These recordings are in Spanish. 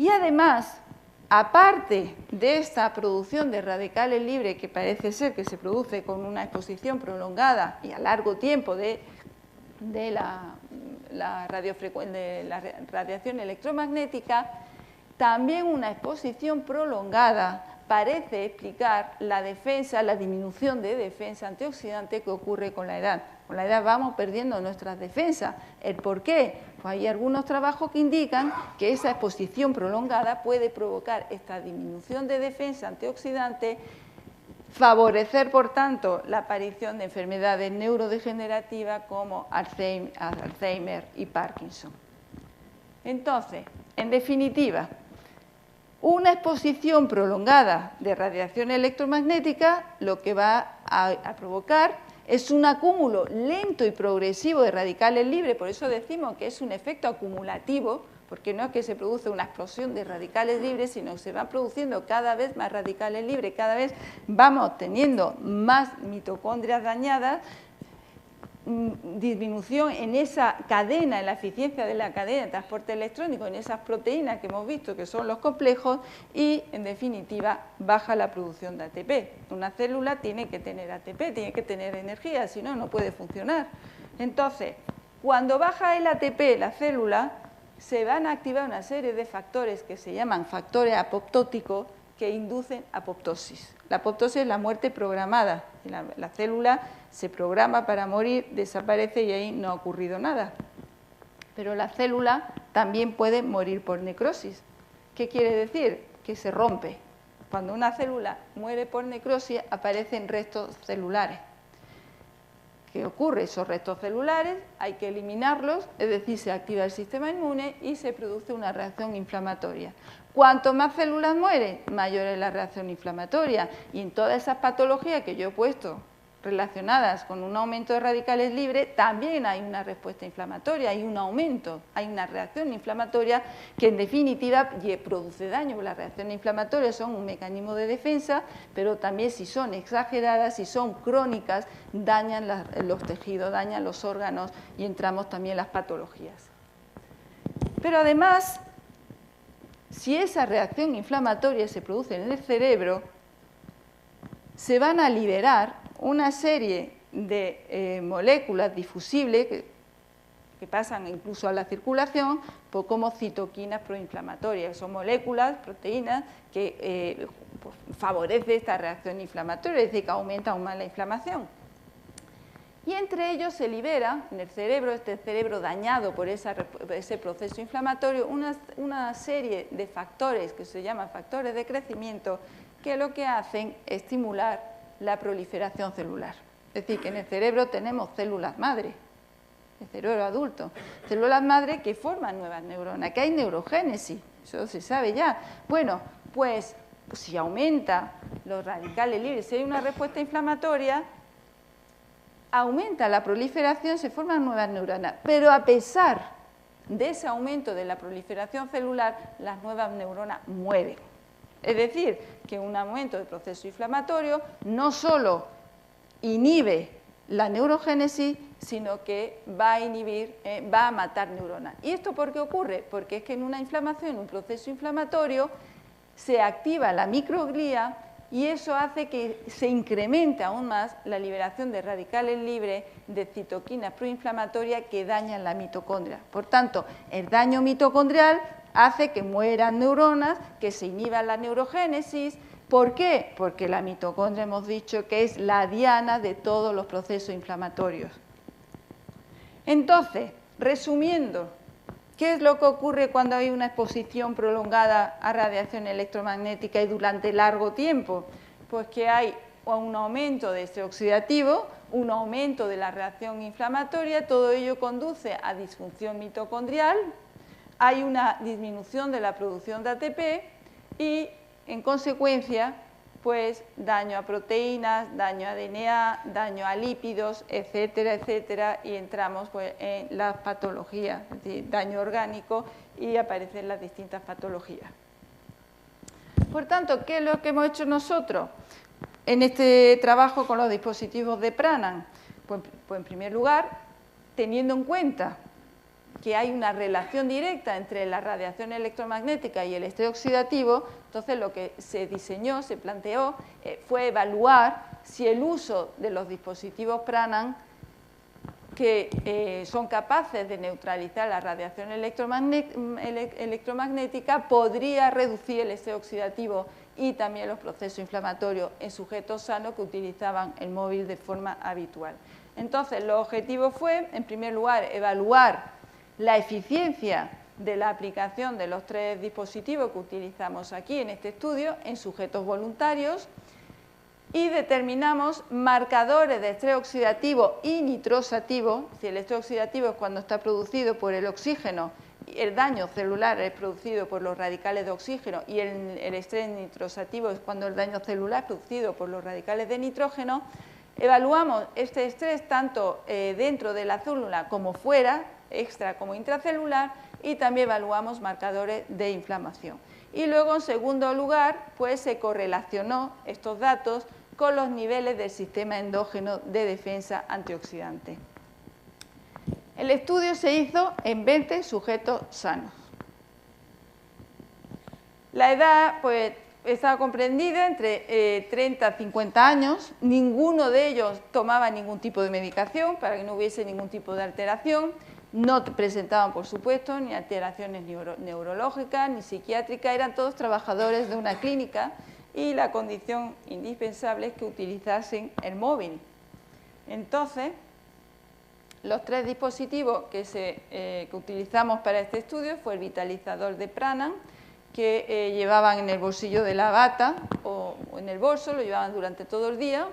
Y además, aparte de esta producción de radicales libres que parece ser que se produce con una exposición prolongada y a largo tiempo de la radiación electromagnética, también una exposición prolongada parece explicar la defensa, la disminución de defensa antioxidante que ocurre con la edad. Con la edad vamos perdiendo nuestras defensas. ¿El por qué? Pues hay algunos trabajos que indican que esa exposición prolongada puede provocar esta disminución de defensa antioxidante, favorecer, por tanto, la aparición de enfermedades neurodegenerativas como Alzheimer y Parkinson. Entonces, en definitiva, una exposición prolongada de radiación electromagnética lo que va a provocar es un acúmulo lento y progresivo de radicales libres, por eso decimos que es un efecto acumulativo, porque no es que se produce una explosión de radicales libres, sino que se van produciendo cada vez más radicales libres, cada vez vamos teniendo más mitocondrias dañadas, disminución en esa cadena, en la eficiencia de la cadena de transporte electrónico, en esas proteínas que hemos visto que son los complejos y, en definitiva, baja la producción de ATP. Una célula tiene que tener ATP, tiene que tener energía, si no, no puede funcionar. Entonces, cuando baja el ATP, la célula, se van a activar una serie de factores que se llaman factores apoptóticos que inducen apoptosis. La apoptosis es la muerte programada. La célula se programa para morir, desaparece y ahí no ha ocurrido nada. Pero la célula también puede morir por necrosis. ¿Qué quiere decir? Que se rompe. Cuando una célula muere por necrosis, aparecen restos celulares. ¿Qué ocurre? Esos restos celulares hay que eliminarlos, es decir, se activa el sistema inmune y se produce una reacción inflamatoria. Cuanto más células mueren, mayor es la reacción inflamatoria. Y en todas esas patologías que yo he puesto relacionadas con un aumento de radicales libres, también hay una respuesta inflamatoria, hay un aumento, hay una reacción inflamatoria que en definitiva produce daño. Las reacciones inflamatorias son un mecanismo de defensa, pero también si son exageradas, si son crónicas, dañan los tejidos, dañan los órganos y entramos también en las patologías. Pero además, si esa reacción inflamatoria se produce en el cerebro, se van a liberar una serie de moléculas difusibles que pasan incluso a la circulación como citoquinas proinflamatorias. Son moléculas, proteínas que favorecen esta reacción inflamatoria, es decir, que aumenta aún más la inflamación. Y entre ellos se libera en el cerebro, este cerebro dañado por ese proceso inflamatorio, una serie de factores que se llaman factores de crecimiento que lo que hacen es estimular la proliferación celular. Es decir, que en el cerebro tenemos células madre, el cerebro adulto, células madre que forman nuevas neuronas, que hay neurogénesis, eso se sabe ya. Bueno, pues si aumenta los radicales libres, si hay una respuesta inflamatoria, aumenta la proliferación, se forman nuevas neuronas, pero a pesar de ese aumento de la proliferación celular, las nuevas neuronas mueren. Es decir, que un aumento del proceso inflamatorio no solo inhibe la neurogénesis, sino que va a matar neuronas. ¿Y esto por qué ocurre? Porque es que en una inflamación, en un proceso inflamatorio, se activa la microglía y eso hace que se incremente aún más la liberación de radicales libres de citoquinas proinflamatorias que dañan la mitocondria. Por tanto, el daño mitocondrial hace que mueran neuronas, que se inhiba la neurogénesis. ¿Por qué? Porque la mitocondria hemos dicho que es la diana de todos los procesos inflamatorios. Entonces, resumiendo, ¿qué es lo que ocurre cuando hay una exposición prolongada a radiación electromagnética y durante largo tiempo? Pues que hay un aumento de estrés oxidativo, un aumento de la reacción inflamatoria, todo ello conduce a disfunción mitocondrial, hay una disminución de la producción de ATP y, en consecuencia, pues daño a proteínas, daño a DNA, daño a lípidos, etcétera, etcétera, y entramos pues, en las patologías, es decir, daño orgánico y aparecen las distintas patologías. Por tanto, ¿qué es lo que hemos hecho nosotros en este trabajo con los dispositivos de Pranan? Pues en primer lugar, teniendo en cuenta que hay una relación directa entre la radiación electromagnética y el estrés oxidativo, entonces lo que se diseñó, se planteó, fue evaluar si el uso de los dispositivos Pranan que son capaces de neutralizar la radiación electromagnética podría reducir el estrés oxidativo y también los procesos inflamatorios en sujetos sanos que utilizaban el móvil de forma habitual. Entonces, los objetivos fue, en primer lugar, evaluar la eficiencia de la aplicación de los 3 dispositivos que utilizamos aquí en este estudio en sujetos voluntarios y determinamos marcadores de estrés oxidativo y nitrosativo. Si el estrés oxidativo es cuando está producido por el oxígeno, el daño celular es producido por los radicales de oxígeno y el estrés nitrosativo es cuando el daño celular es producido por los radicales de nitrógeno. Evaluamos este estrés tanto dentro de la célula como fuera, extra como intracelular, y también evaluamos marcadores de inflamación. Y luego, en segundo lugar, pues se correlacionó estos datos con los niveles del sistema endógeno de defensa antioxidante. El estudio se hizo en 20 sujetos sanos. La edad, pues, estaba comprendida entre 30 a 50 años. Ninguno de ellos tomaba ningún tipo de medicación para que no hubiese ningún tipo de alteración. No presentaban, por supuesto, ni alteraciones neurológicas ni psiquiátricas. Eran todos trabajadores de una clínica y la condición indispensable es que utilizasen el móvil. Entonces, los 3 dispositivos que utilizamos para este estudio fue el vitalizador de Pranan, que llevaban en el bolsillo de la bata o en el bolso, lo llevaban durante todo el día,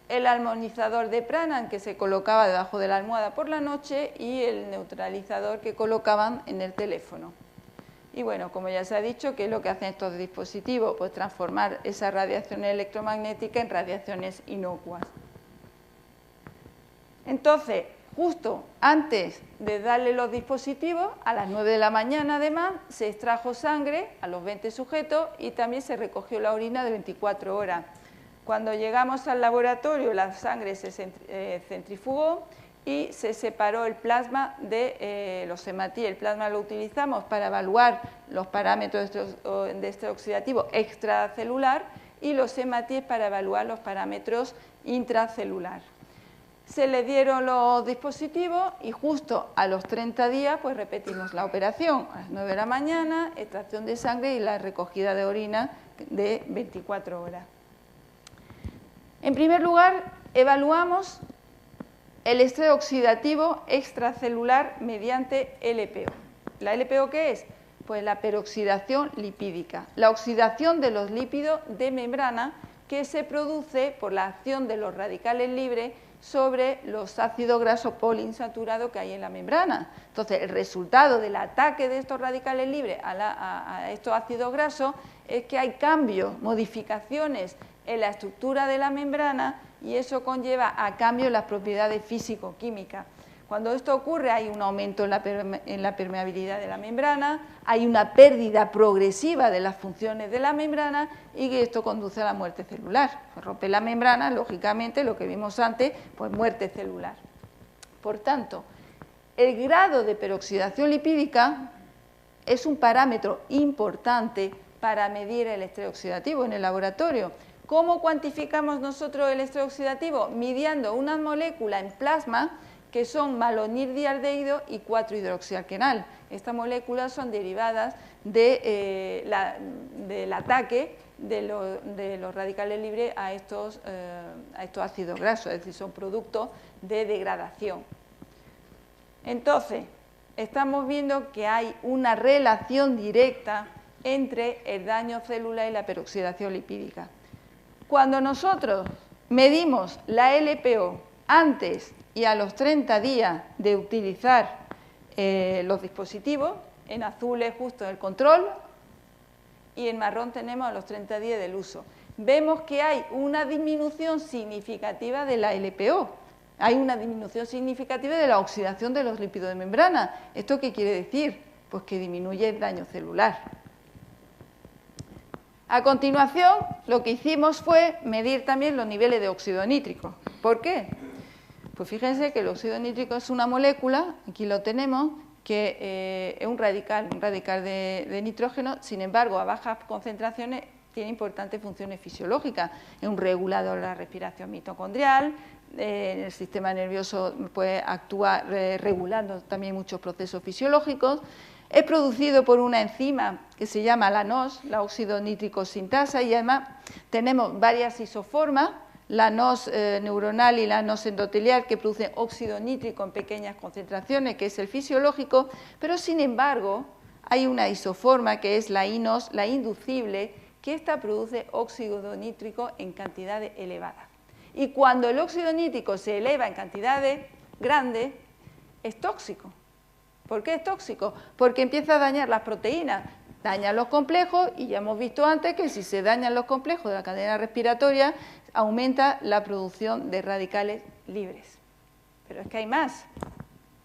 el armonizador de Pranan, que se colocaba debajo de la almohada por la noche, y el neutralizador que colocaban en el teléfono. Y bueno, como ya se ha dicho, ¿qué es lo que hacen estos dispositivos? Pues transformar esa radiación electromagnética en radiaciones inocuas. Entonces, justo antes de darle los dispositivos, a las 9 de la mañana además, se extrajo sangre a los 20 sujetos y también se recogió la orina de 24 horas. Cuando llegamos al laboratorio, la sangre se centrifugó y se separó el plasma de los hematíes. El plasma lo utilizamos para evaluar los parámetros de estrés oxidativo extracelular y los hematíes para evaluar los parámetros intracelular. Se le dieron los dispositivos y justo a los 30 días pues repetimos la operación. A las 9 de la mañana, extracción de sangre y la recogida de orina de 24 horas. En primer lugar, evaluamos el estrés oxidativo extracelular mediante LPO. ¿La LPO qué es? Pues la peroxidación lipídica, la oxidación de los lípidos de membrana que se produce por la acción de los radicales libres sobre los ácidos grasos poliinsaturados que hay en la membrana. Entonces, el resultado del ataque de estos radicales libres a estos ácidos grasos es que hay cambios, modificaciones en la estructura de la membrana y eso conlleva a cambios en las propiedades físico-químicas. Cuando esto ocurre hay un aumento en la permeabilidad de la membrana, hay una pérdida progresiva de las funciones de la membrana y esto conduce a la muerte celular. Pues rompe la membrana, lógicamente, lo que vimos antes, pues muerte celular. Por tanto, el grado de peroxidación lipídica es un parámetro importante para medir el estrés oxidativo en el laboratorio. ¿Cómo cuantificamos nosotros el estrés oxidativo? Midiendo unas moléculas en plasma que son malonildialdehído y 4-hidroxialquenal. Estas moléculas son derivadas del ataque de los radicales libres a estos ácidos grasos, es decir, son productos de degradación. Entonces, estamos viendo que hay una relación directa entre el daño celular y la peroxidación lipídica. Cuando nosotros medimos la LPO antes y a los 30 días de utilizar los dispositivos, en azul es justo el control y en marrón tenemos a los 30 días del uso. Vemos que hay una disminución significativa de la LPO, hay una disminución significativa de la oxidación de los lípidos de membrana. ¿Esto qué quiere decir? Pues que disminuye el daño celular. A continuación, lo que hicimos fue medir también los niveles de óxido nítrico. ¿Por qué? Pues fíjense que el óxido nítrico es una molécula, aquí lo tenemos, que es un radical de nitrógeno, sin embargo, a bajas concentraciones tiene importantes funciones fisiológicas. Es un regulador de la respiración mitocondrial, en el sistema nervioso puede actuar regulando también muchos procesos fisiológicos. Es producido por una enzima que se llama la NOS, la óxido nítrico sintasa, y además tenemos varias isoformas, la NOS neuronal y la NOS endotelial, que producen óxido nítrico en pequeñas concentraciones, que es el fisiológico, pero sin embargo hay una isoforma que es la INOS, la inducible, que esta produce óxido nítrico en cantidades elevadas. Y cuando el óxido nítrico se eleva en cantidades grandes, es tóxico. ¿Por qué es tóxico? Porque empieza a dañar las proteínas, daña los complejos, y ya hemos visto antes que si se dañan los complejos de la cadena respiratoria, aumenta la producción de radicales libres. Pero es que hay más.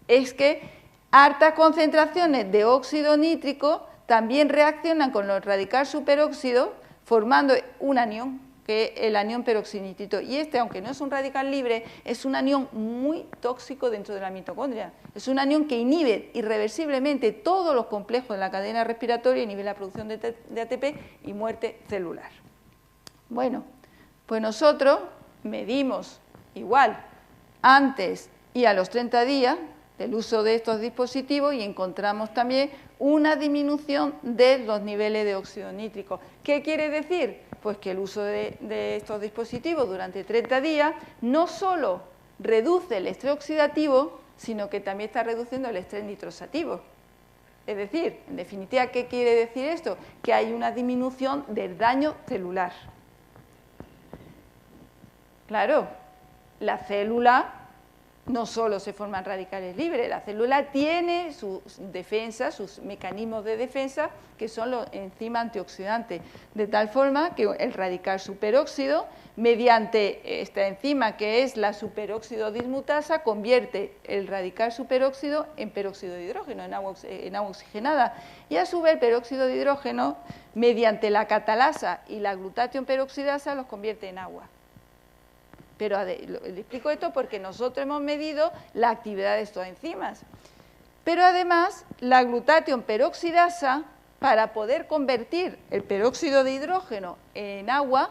Es que altas concentraciones de óxido nítrico también reaccionan con los radicales superóxidos formando un anión, que es el anión peroxinitrito. Y este, aunque no es un radical libre, es un anión muy tóxico dentro de la mitocondria. Es un anión que inhibe irreversiblemente todos los complejos de la cadena respiratoria, inhibe la producción de ATP y muerte celular. Bueno, pues nosotros medimos igual antes y a los 30 días del uso de estos dispositivos y encontramos también una disminución de los niveles de óxido nítrico. ¿Qué quiere decir? Pues que el uso de estos dispositivos durante 30 días no solo reduce el estrés oxidativo, sino que también está reduciendo el estrés nitrosativo. Es decir, en definitiva, ¿qué quiere decir esto? Que hay una disminución del daño celular. Claro, la célula no solo se forman radicales libres, la célula tiene sus defensas, sus mecanismos de defensa, que son los enzimas antioxidantes, de tal forma que el radical superóxido, mediante esta enzima que es la superóxido dismutasa, convierte el radical superóxido en peróxido de hidrógeno, en agua oxigenada, y a su vez el peróxido de hidrógeno, mediante la catalasa y la glutatión peroxidasa, los convierte en agua. Pero le explico esto porque nosotros hemos medido la actividad de estas enzimas. Pero además, la glutatión peroxidasa, para poder convertir el peróxido de hidrógeno en agua,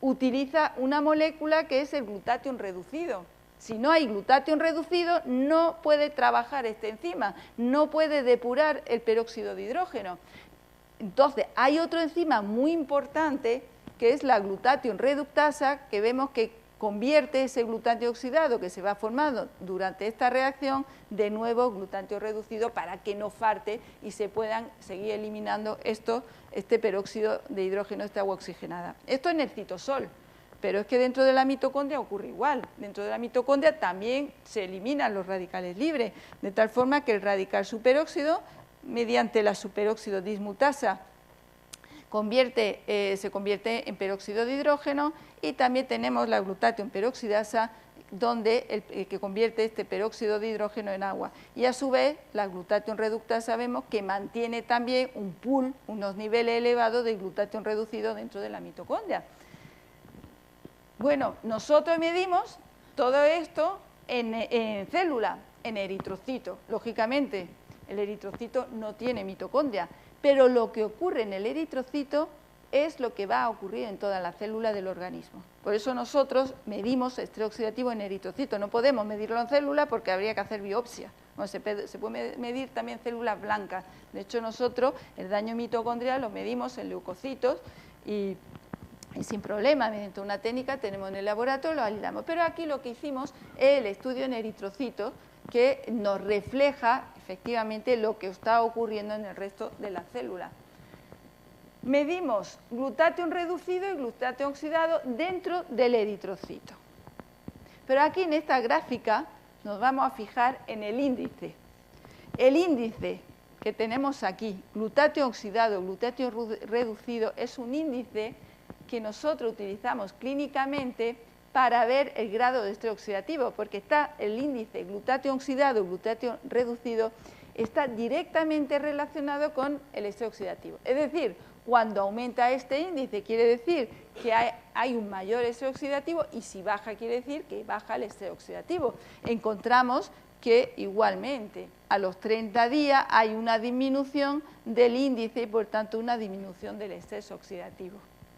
utiliza una molécula que es el glutatión reducido. Si no hay glutatión reducido, no puede trabajar esta enzima, no puede depurar el peróxido de hidrógeno. Entonces, hay otra enzima muy importante, que es la glutatión reductasa, que vemos que convierte ese glutatio oxidado que se va formando durante esta reacción de nuevo glutatio reducido para que no falte y se puedan seguir eliminando este peróxido de hidrógeno, esta agua oxigenada. Esto en el citosol, pero es que dentro de la mitocondria ocurre igual. Dentro de la mitocondria también se eliminan los radicales libres, de tal forma que el radical superóxido, mediante la superóxido dismutasa, se convierte en peróxido de hidrógeno, y también tenemos la glutatión peroxidasa, que convierte este peróxido de hidrógeno en agua. Y a su vez, la glutatión reductasa vemos que mantiene también un pool, unos niveles elevados de glutatión reducido dentro de la mitocondria. Bueno, nosotros medimos todo esto en célula, en eritrocito. Lógicamente, el eritrocito no tiene mitocondria, pero lo que ocurre en el eritrocito es lo que va a ocurrir en todas las células del organismo. Por eso nosotros medimos estrés oxidativo en eritrocito. No podemos medirlo en célula porque habría que hacer biopsia. Bueno, se puede medir también células blancas. De hecho, nosotros el daño mitocondrial lo medimos en leucocitos y sin problema, mediante una técnica tenemos en el laboratorio, lo validamos. Pero aquí lo que hicimos es el estudio en eritrocitos, que nos refleja efectivamente lo que está ocurriendo en el resto de las células. Medimos glutatión reducido y glutatión oxidado dentro del eritrocito. Pero aquí en esta gráfica nos vamos a fijar en el índice. El índice que tenemos aquí, glutatión oxidado, glutatión reducido, es un índice que nosotros utilizamos clínicamente para ver el grado de estrés oxidativo, porque está el índice glutatión oxidado, glutatión reducido, está directamente relacionado con el estrés oxidativo. Es decir, cuando aumenta este índice quiere decir que hay un mayor estrés oxidativo, y si baja quiere decir que baja el estrés oxidativo. Encontramos que igualmente a los 30 días hay una disminución del índice y por tanto una disminución del exceso oxidativo.